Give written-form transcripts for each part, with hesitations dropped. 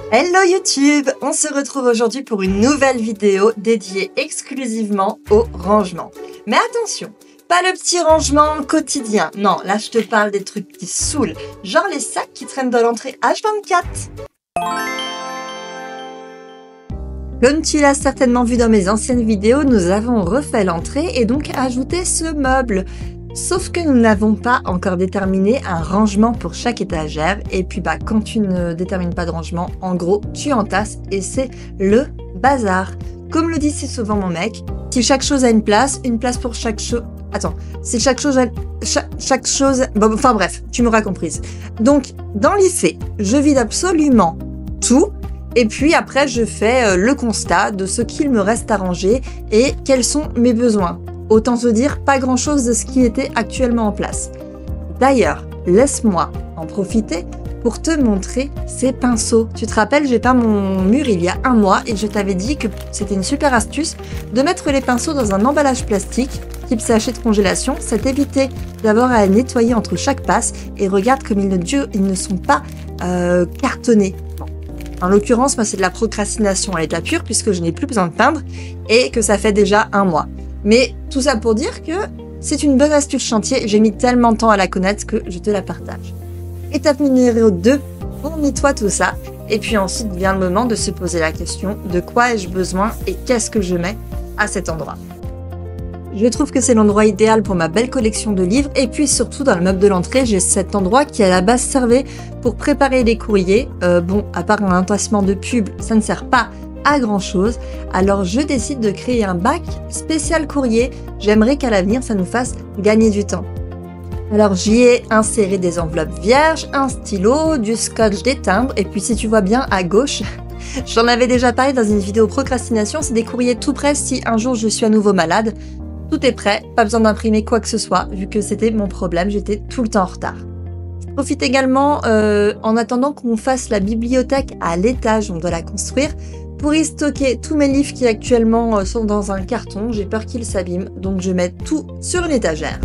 Hello YouTube! On se retrouve aujourd'hui pour une nouvelle vidéo dédiée exclusivement au rangement. Mais attention, pas le petit rangement quotidien. Non, là je te parle des trucs qui saoulent, genre les sacs qui traînent dans l'entrée H24. Comme tu l'as certainement vu dans mes anciennes vidéos, nous avons refait l'entrée et donc ajouté ce meuble. Sauf que nous n'avons pas encore déterminé un rangement pour chaque étagère. Et puis quand tu ne détermines pas de rangement, en gros, tu entasses et c'est le bazar. Comme le dit si souvent mon mec, si chaque chose a une place pour chaque chose... Attends, si chaque chose a... Chaque chose... Bon, enfin bref, tu m'auras comprise. Donc, dans les faits, je vide absolument tout. Et puis après, je fais le constat de ce qu'il me reste à ranger et quels sont mes besoins. Autant te dire, pas grand-chose de ce qui était actuellement en place. D'ailleurs, laisse-moi en profiter pour te montrer ces pinceaux. Tu te rappelles, j'ai peint mon mur il y a un mois et je t'avais dit que c'était une super astuce de mettre les pinceaux dans un emballage plastique, type sachet de congélation. Ça t'évitait d'avoir à nettoyer entre chaque passe et regarde comme ils ne sont pas cartonnés. En l'occurrence, moi, c'est de la procrastination à l'état pur puisque je n'ai plus besoin de peindre et que ça fait déjà un mois. Mais tout ça pour dire que c'est une bonne astuce chantier. J'ai mis tellement de temps à la connaître que je te la partage. Étape numéro 2, on nettoie tout ça. Et puis ensuite vient le moment de se poser la question de quoi ai-je besoin et qu'est-ce que je mets à cet endroit. Je trouve que c'est l'endroit idéal pour ma belle collection de livres. Et puis surtout dans le meuble de l'entrée, j'ai cet endroit qui à la base servait pour préparer les courriers. Bon, à part un entassement de pubs, ça ne sert pas à grand chose. Alors je décide de créer un bac spécial courrier. J'aimerais qu'à l'avenir ça nous fasse gagner du temps. Alors j'y ai inséré des enveloppes vierges, un stylo, du scotch, des timbres et puis si tu vois bien à gauche, j'en avais déjà parlé dans une vidéo procrastination, c'est des courriers tout prêts si un jour je suis à nouveau malade. Tout est prêt, pas besoin d'imprimer quoi que ce soit vu que c'était mon problème, j'étais tout le temps en retard. Je profite également en attendant qu'on fasse la bibliothèque à l'étage, on doit la construire, pour y stocker tous mes livres qui actuellement sont dans un carton, j'ai peur qu'ils s'abîment, donc je mets tout sur une étagère.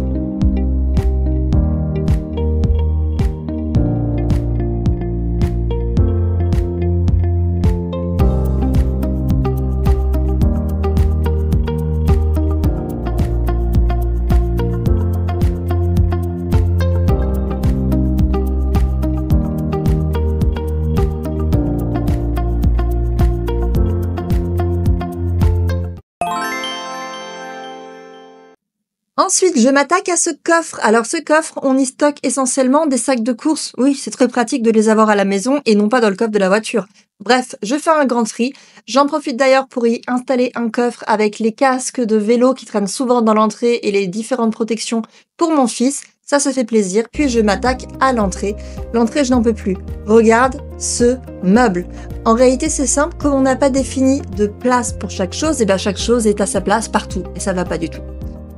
Ensuite, je m'attaque à ce coffre. Alors ce coffre, on y stocke essentiellement des sacs de course. Oui, c'est très pratique de les avoir à la maison et non pas dans le coffre de la voiture. Bref, je fais un grand tri. J'en profite d'ailleurs pour y installer un coffre avec les casques de vélo qui traînent souvent dans l'entrée et les différentes protections pour mon fils. Ça se fait plaisir. Puis je m'attaque à l'entrée. L'entrée, je n'en peux plus. Regarde ce meuble. En réalité, c'est simple. Comme on n'a pas défini de place pour chaque chose, et bien chaque chose est à sa place partout. Et ça va pas du tout.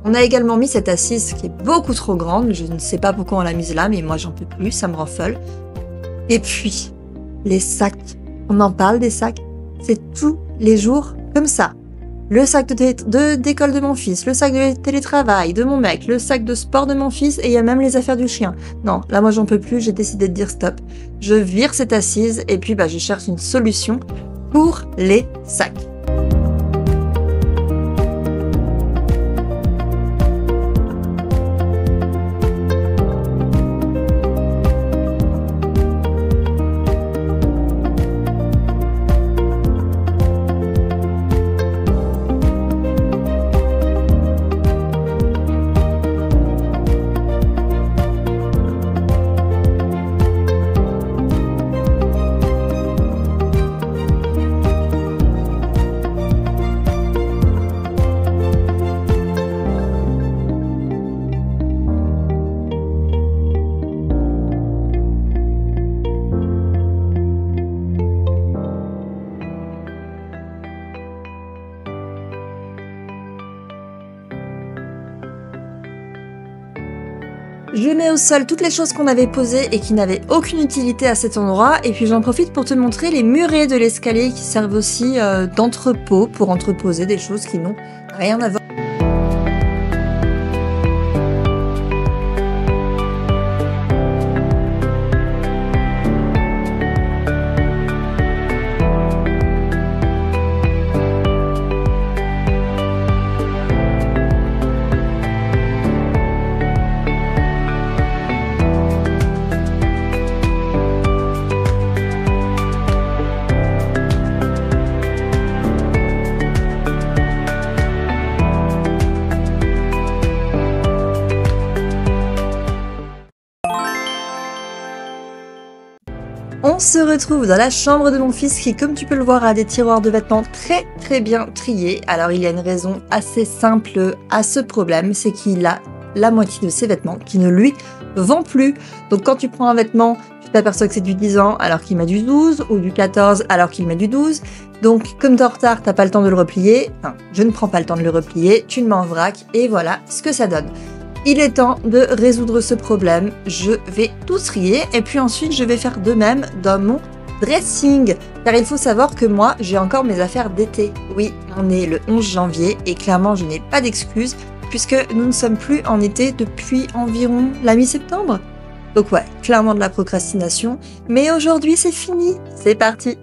On a également mis cette assise qui est beaucoup trop grande. Je ne sais pas pourquoi on l'a mise là, mais moi j'en peux plus, ça me rend folle. Et puis, les sacs. On en parle des sacs. C'est tous les jours comme ça. Le sac d'école de mon fils, le sac de télétravail de mon mec, le sac de sport de mon fils et il y a même les affaires du chien. Non, là moi j'en peux plus, j'ai décidé de dire stop. Je vire cette assise et puis je cherche une solution pour les sacs. Je mets au sol toutes les choses qu'on avait posées et qui n'avaient aucune utilité à cet endroit. Et puis j'en profite pour te montrer les murets de l'escalier qui servent aussi d'entrepôt pour entreposer des choses qui n'ont rien à voir. se retrouve dans la chambre de mon fils qui, comme tu peux le voir, a des tiroirs de vêtements très bien triés. Alors il y a une raison assez simple à ce problème, c'est qu'il a la moitié de ses vêtements qui ne lui vont plus. Donc quand tu prends un vêtement, tu t'aperçois que c'est du 10 ans alors qu'il met du 12 ou du 14 alors qu'il met du 12. Donc comme t'es en retard, t'as pas le temps de le replier. Enfin, je ne prends pas le temps de le replier, tu le mets en vrac et voilà ce que ça donne. Il est temps de résoudre ce problème. Je vais tout trier et puis ensuite je vais faire de même dans mon dressing. Car il faut savoir que moi, j'ai encore mes affaires d'été. Oui, on est le 11 janvier et clairement je n'ai pas d'excuses puisque nous ne sommes plus en été depuis environ la mi-septembre. Donc ouais, clairement de la procrastination. Mais aujourd'hui c'est fini, c'est parti!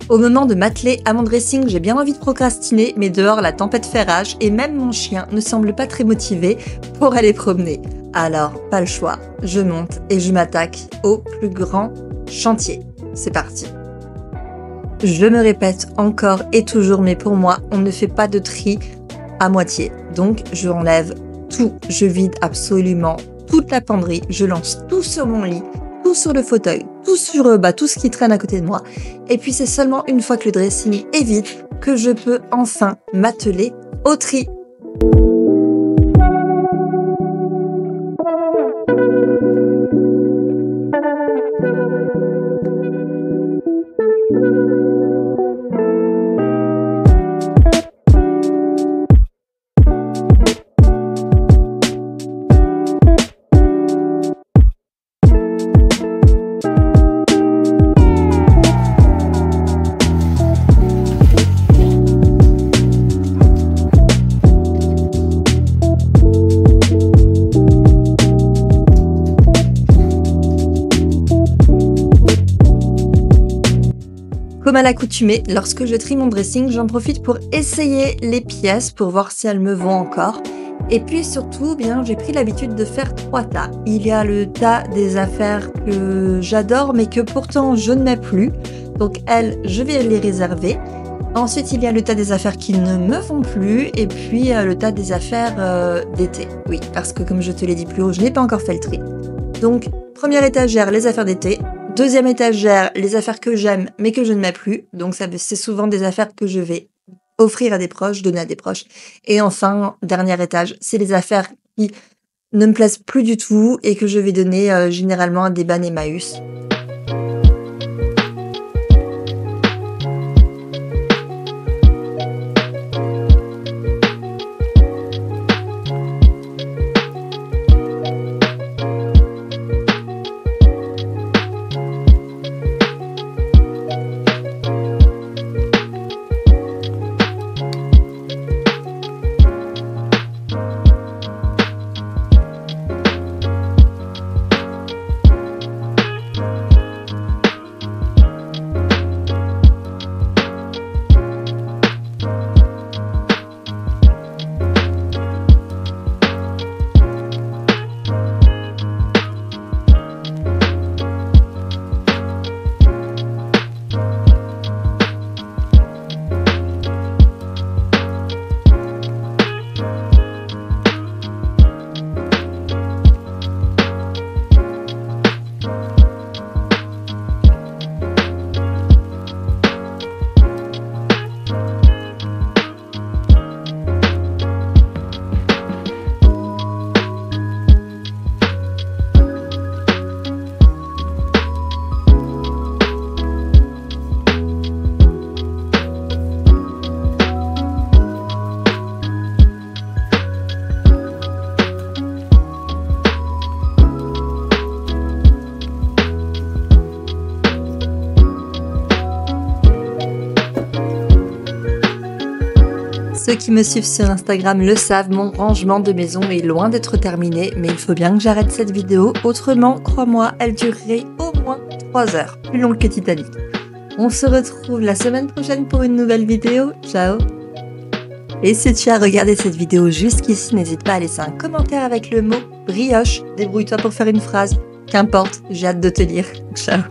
Au moment de m'atteler à mon dressing, j'ai bien envie de procrastiner, mais dehors la tempête fait rage et même mon chien ne semble pas très motivé pour aller promener. Alors, pas le choix, je monte et je m'attaque au plus grand chantier. C'est parti. Je me répète encore et toujours, mais pour moi, on ne fait pas de tri à moitié. Donc, je enlève tout, je vide absolument toute la penderie, je lance tout sur mon lit, tout sur le fauteuil, tout sur tout ce qui traîne à côté de moi. Et puis c'est seulement une fois que le dressing est vide que je peux enfin m'atteler au tri. Comme à l'accoutumée, lorsque je trie mon dressing, j'en profite pour essayer les pièces pour voir si elles me vont encore. Et puis surtout, bien, j'ai pris l'habitude de faire 3 tas. Il y a le tas des affaires que j'adore mais que pourtant je ne mets plus. Donc elles, je vais les réserver. Ensuite, il y a le tas des affaires qui ne me vont plus. Et puis le tas des affaires d'été. Oui, parce que comme je te l'ai dit plus haut, je n'ai pas encore fait le tri. Donc, première étagère, les affaires d'été. Deuxième étagère, les affaires que j'aime mais que je ne mets plus. Donc c'est souvent des affaires que je vais offrir à des proches, donner à des proches. Et enfin, dernier étage, c'est les affaires qui ne me plaisent plus du tout et que je vais donner généralement à des bannes Emmaüs. Ceux qui me suivent sur Instagram le savent, mon rangement de maison est loin d'être terminé, mais il faut bien que j'arrête cette vidéo, autrement, crois-moi, elle durerait au moins 3 heures, plus longue que Titanic. On se retrouve la semaine prochaine pour une nouvelle vidéo, ciao! Et si tu as regardé cette vidéo jusqu'ici, n'hésite pas à laisser un commentaire avec le mot brioche. Débrouille-toi pour faire une phrase. Qu'importe, j'ai hâte de te lire. Ciao.